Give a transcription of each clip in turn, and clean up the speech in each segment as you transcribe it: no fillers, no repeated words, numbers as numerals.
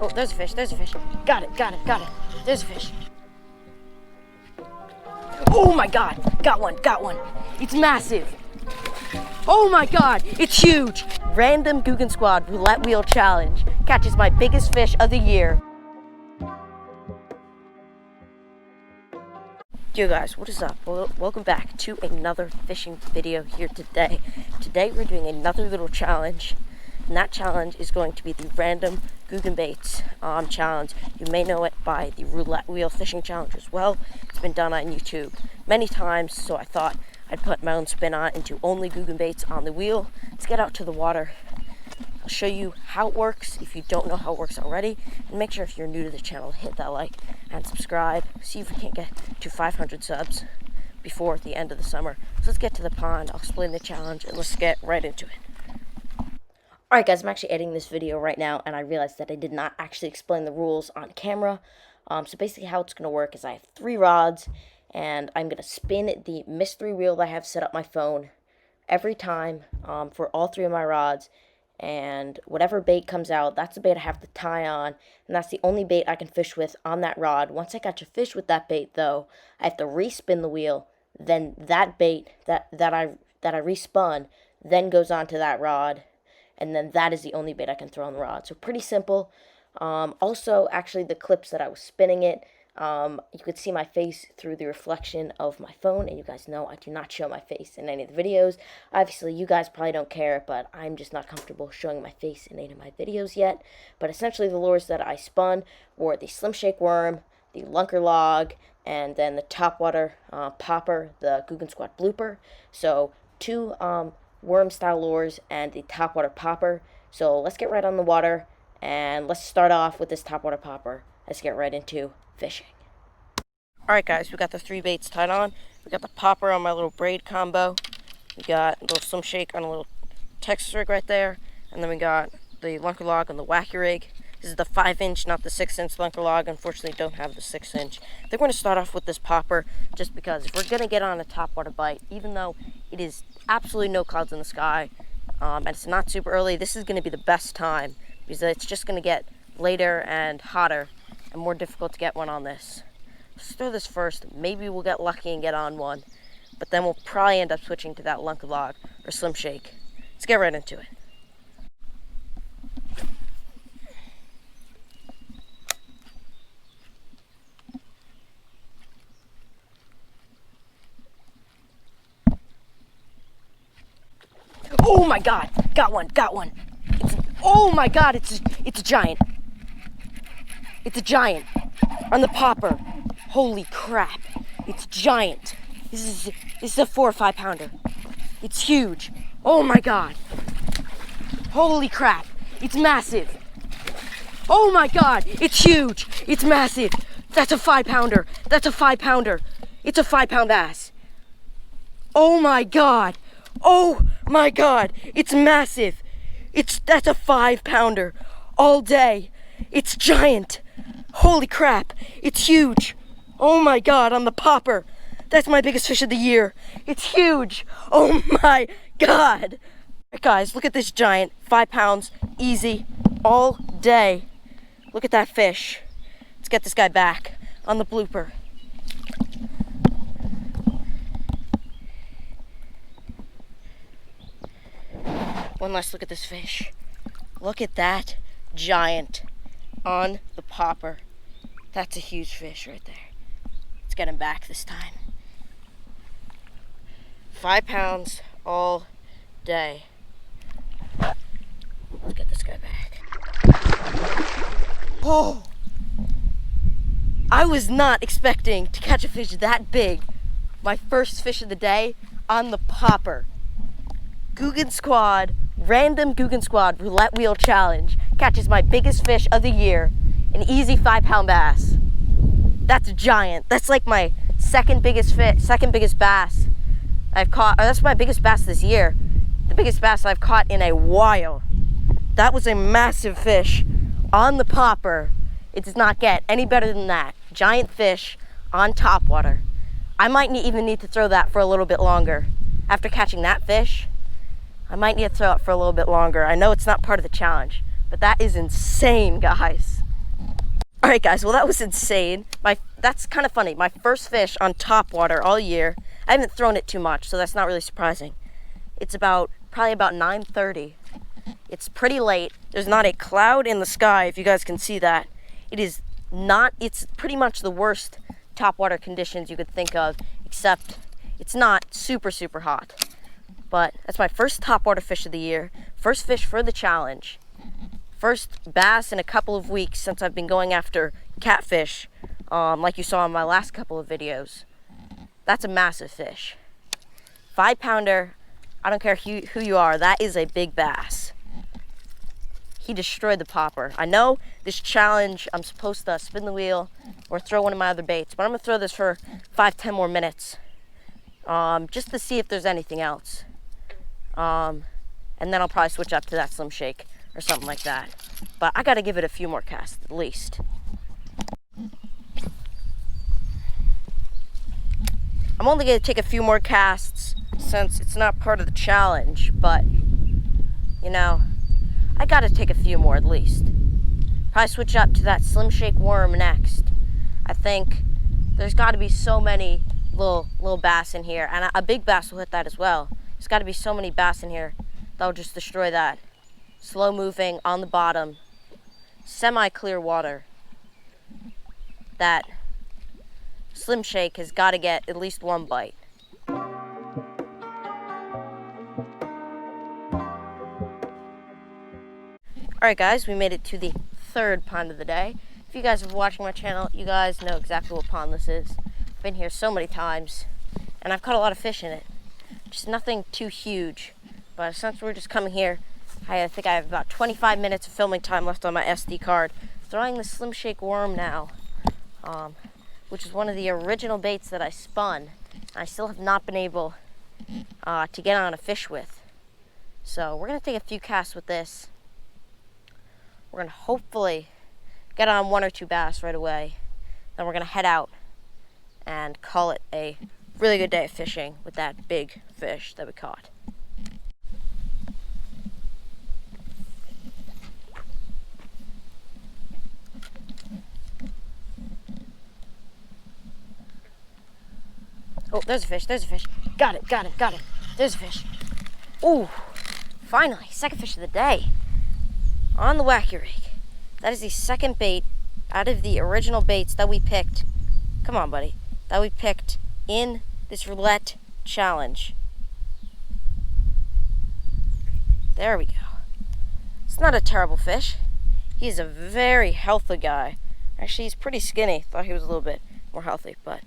Oh, there's a fish, there's a fish. Got it. There's a fish. Oh my God, got one. It's massive. Oh my God, it's huge. Random Googan Squad roulette wheel challenge catches my biggest fish of the year. Yo guys, what is up? Well, welcome back to another fishing video here today. Today we're doing another little challenge, and that challenge is going to be the random Googan baits challenge. You may know it by the roulette wheel fishing challenge as well. It's been done on YouTube many times, so I thought I'd put my own spin on it into only Googan baits on the wheel. Let's get out to the water. I'll show you how it works if you don't know how it works already, and make sure if you're new to the channel, hit that like and subscribe. See if we can't get to 500 subs before the end of the summer. So let's get to the pond. I'll explain the challenge and let's get right into it. Alright guys, I'm actually editing this video right now, and I realized that I did not actually explain the rules on camera. So basically how it's going to work is I have 3 rods, and I'm going to spin the mystery reel that I have set up my phone every time for all 3 of my rods. And whatever bait comes out, that's the bait I have to tie on, and that's the only bait I can fish with on that rod. Once I catch a fish with that bait, though, I have to respin the wheel. Then that bait that I respun then goes onto that rod, and then that is the only bait I can throw on the rod. So pretty simple. Also, actually, the clips that I was spinning it, you could see my face through the reflection of my phone, and you guys know I do not show my face in any of the videos. Obviously, you guys probably don't care, but I'm just not comfortable showing my face in any of my videos yet. But essentially, the lures that I spun were the Slim Shake Worm, the Lunker Log, and then the Topwater Popper, the Googan Squad Blooper. So 2 worm-style lures and the Topwater Popper. So let's get right on the water, and let's start off with this Topwater Popper. Let's get right into fishing. Alright guys, we got the 3 baits tied on. We got the popper on my little braid combo. We got a little Slim Shake on a little Texas rig right there. And then we got the Lunker Log on the Wacky rig. This is the 5-inch, not the 6-inch Lunker Log. Unfortunately, don't have the 6-inch. They're going to start off with this popper just because if we're going to get on a topwater bite, even though it is absolutely no clouds in the sky, and it's not super early, this is going to be the best time because it's just going to get later and hotter and more difficult to get one on this. Let's throw this first. Maybe we'll get lucky and get on one, but then we'll probably end up switching to that Lunker Log or Slim Shake. Let's get right into it. Oh my God, got one. Oh my God, it's a giant. It's a giant on the popper. Holy crap, it's giant. This is a 4 or 5 pounder. It's huge. Oh my God. Holy crap, it's massive. Oh my God, it's huge. It's massive. That's a 5 pounder. It's a 5-pound bass. Oh my God. Oh my God, it's massive. That's a 5 pounder all day. It's giant. Holy crap, it's huge. Oh my God, on the popper. That's my biggest fish of the year. It's huge. Oh my God. Right, guys, look at this giant. 5 pounds, easy, all day. Look at that fish. Let's get this guy back on the blooper. One last look at this fish. Look at that giant on the popper. That's a huge fish right there. Let's get him back this time. 5 pounds all day. Let's get this guy back. Oh! I was not expecting to catch a fish that big. My first fish of the day on the popper. Googan Squad, random Googan Squad roulette wheel challenge catches my biggest fish of the year, an easy 5-pound bass. That's giant. That's like my second biggest bass I've caught. Or that's my biggest bass this year. The biggest bass I've caught in a while. That was a massive fish on the popper. It does not get any better than that. Giant fish on topwater. I might even need to throw that for a little bit longer. After catching that fish, I might need to throw it for a little bit longer. I know it's not part of the challenge, but that is insane, guys. All right, guys, well, that was insane. That's kind of funny. My first fish on top water all year. I haven't thrown it too much, so that's not really surprising. It's probably about 9:30. It's pretty late. There's not a cloud in the sky, if you guys can see that. It's pretty much the worst topwater conditions you could think of, except it's not super, super hot. But that's my first topwater fish of the year. First fish for the challenge. First bass in a couple of weeks since I've been going after catfish, like you saw in my last couple of videos. That's a massive fish. 5-pounder, I don't care who you are, that is a big bass. He destroyed the popper. I know this challenge, I'm supposed to spin the wheel or throw one of my other baits, but I'm gonna throw this for 5-10 more minutes, just to see if there's anything else. And then I'll probably switch up to that Slim Shake or something like that. But I gotta give it a few more casts at least. I'm only gonna take a few more casts since it's not part of the challenge, but you know, I gotta take a few more at least. Probably switch up to that Slim Shake worm next. I think there's gotta be so many little bass in here, and a big bass will hit that as well. There's gotta be so many bass in here that'll just destroy that. Slow moving on the bottom, semi-clear water. That Slim Shake has gotta get at least one bite. Alright guys, we made it to the third pond of the day. If you guys are watching my channel, you guys know exactly what pond this is. I've been here so many times, and I've caught a lot of fish in it. Just nothing too huge. But since we're just coming here, I think I have about 25 minutes of filming time left on my SD card. Throwing the Slim Shake worm now, which is one of the original baits that I spun. I still have not been able to get on a fish with. So we're gonna take a few casts with this. We're gonna hopefully get on 1 or 2 bass right away. Then we're gonna head out and call it a really good day of fishing with that big fish that we caught. Oh, there's a fish, there's a fish. Got it, got it, got it. There's a fish. Ooh, finally, second fish of the day. On the wacky rig. That is the second bait out of the original baits that we picked. Come on, buddy. That we picked in this roulette challenge. There we go. It's not a terrible fish. He's a very healthy guy. Actually, he's pretty skinny. Thought he was a little bit more healthy, but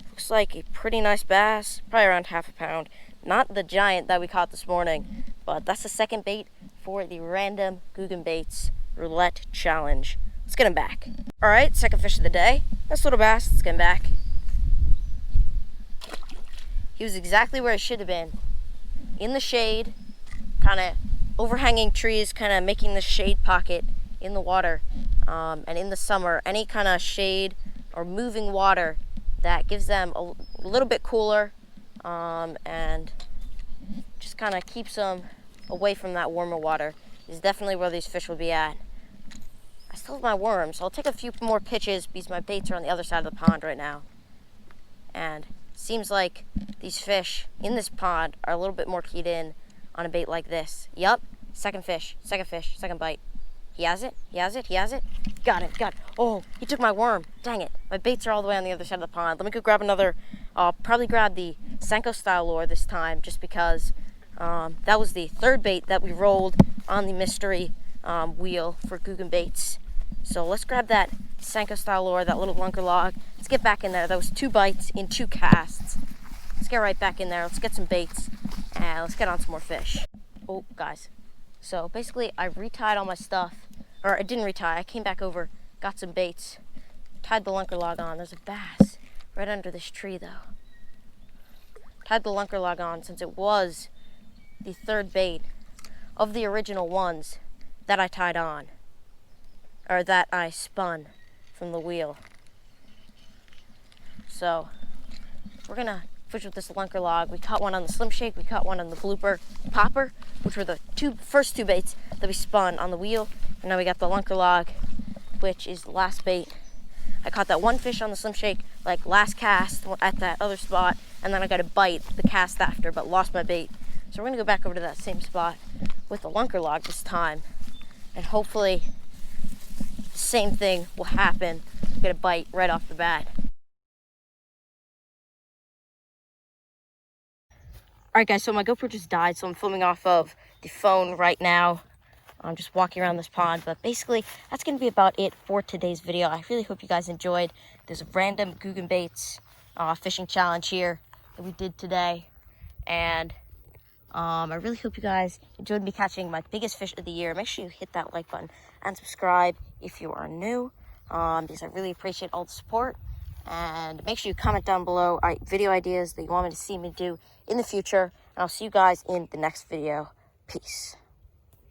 looks like a pretty nice bass. Probably around 1/2 pound. Not the giant that we caught this morning, but that's the second bait for the random Googan Baits roulette challenge. Let's get him back. All right, second fish of the day. Nice little bass. Let's get him back. He was exactly where he should have been. In the shade, kind of overhanging trees, kind of making the shade pocket in the water. And in the summer, any kind of shade or moving water that gives them a little bit cooler and just kind of keeps them away from that warmer water is definitely where these fish will be at. I still have my worms, so I'll take a few more pitches because my baits are on the other side of the pond right now. And it seems like these fish in this pond are a little bit more keyed in on a bait like this. Yup, second fish, second bite. He has it, he has it, he has it. Got it, got it. Oh, he took my worm. Dang it. My baits are all the way on the other side of the pond. Let me go grab another. I'll probably grab the Senko style lure this time just because that was the third bait that we rolled on the mystery wheel for Googan Baits. So let's grab that Senko style lure, that little lunker log. Let's get back in there. That was 2 bites in 2 casts. Let's get right back in there. Let's get some baits and let's get on some more fish. Oh, guys. So basically I retied all my stuff. Or I didn't retie. I came back over, got some baits, tied the lunker log on. There's a bass right under this tree though. Tied the lunker log on since it was the third bait of the original ones that I tied on, or that I spun from the wheel. So we're gonna fish with this lunker log. We caught one on the Slim Shake, we caught one on the blooper popper, which were the first two baits that we spun on the wheel. And now we got the lunker log which is the last bait. I caught that one fish on the Slim Shake, like last cast at that other spot, and then I got a bite the cast after, but lost my bait. So we're gonna go back over to that same spot with the lunker log this time, and hopefully the same thing will happen. Get a bite right off the bat. All right, guys, so my GoPro just died, so I'm filming off of the phone right now. I'm just walking around this pond, but basically that's going to be about it for today's video. I really hope you guys enjoyed. There's a random Googan baits fishing challenge here that we did today, and I really hope you guys enjoyed me catching my biggest fish of the year. Make sure you hit that like button and subscribe if you are new, because I really appreciate all the support. And make sure you comment down below video ideas that you want me to see me do in the future, and I'll see you guys in the next video. Peace.